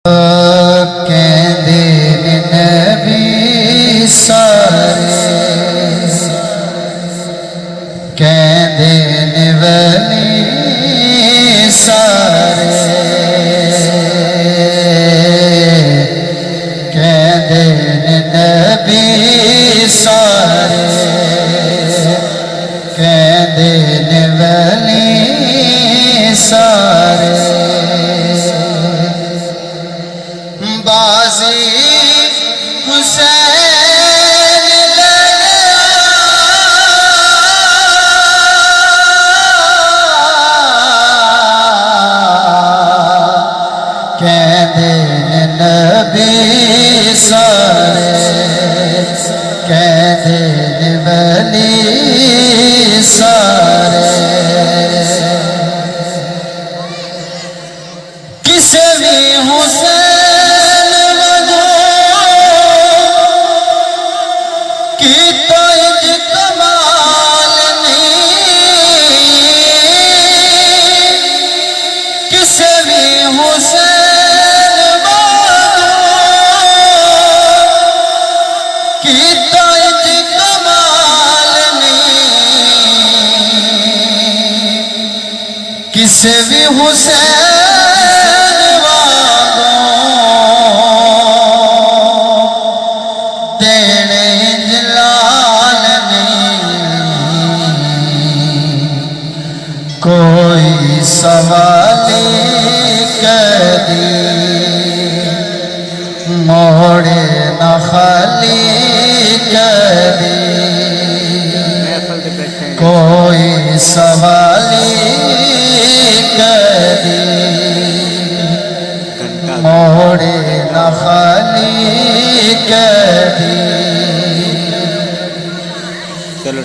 کہندے نے نبی سارے کہندے نے ولی سارے کہندے نے نبی سارے کہندے نے ولی سارے بازی حسین کہندے نے نبی سارے کہندے نے ولی سارے کسے بھی حسین کی تو کمال نہیں کسے بھی حسین کی تو کمال نہیں کسے بھی حسین کوئی سوالی کدی موڑے نہ خالی کدی کوئی سوالی کدی موڑے نہ خالی کدی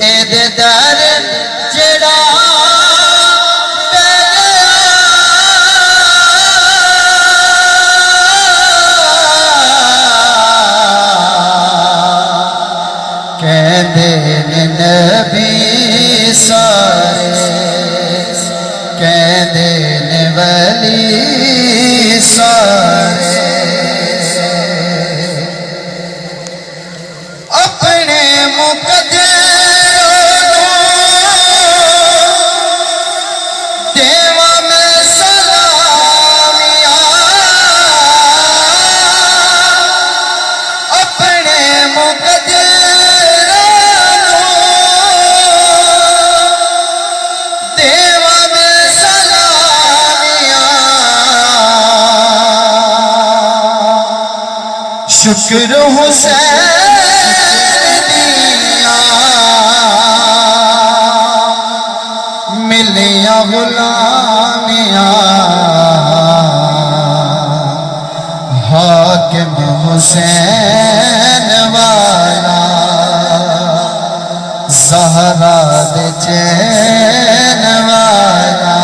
اید در جڑا کہندے نے نبی سارے کہندے نے ولی سارے اپنے دیواں میں سلامیاں اپنے شکر حسین دیا ملیاں غلامیاں حاکم حسین والا زہرا دے چین والا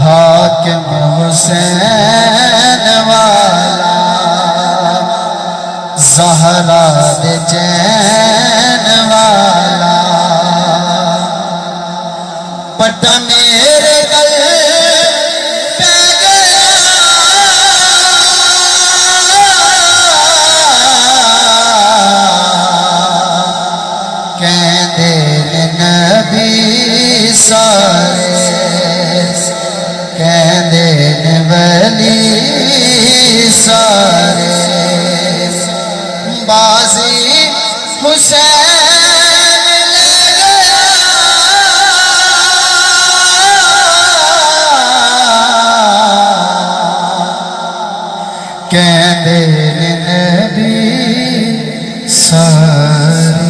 حاکم حسین والا زہرا دے چین والا پٹا میرے گل پہ گیا کہندے نے نبی سارے کہندے نے ولی سارے بازی حسین لے گیا کہندے نے نبی سارے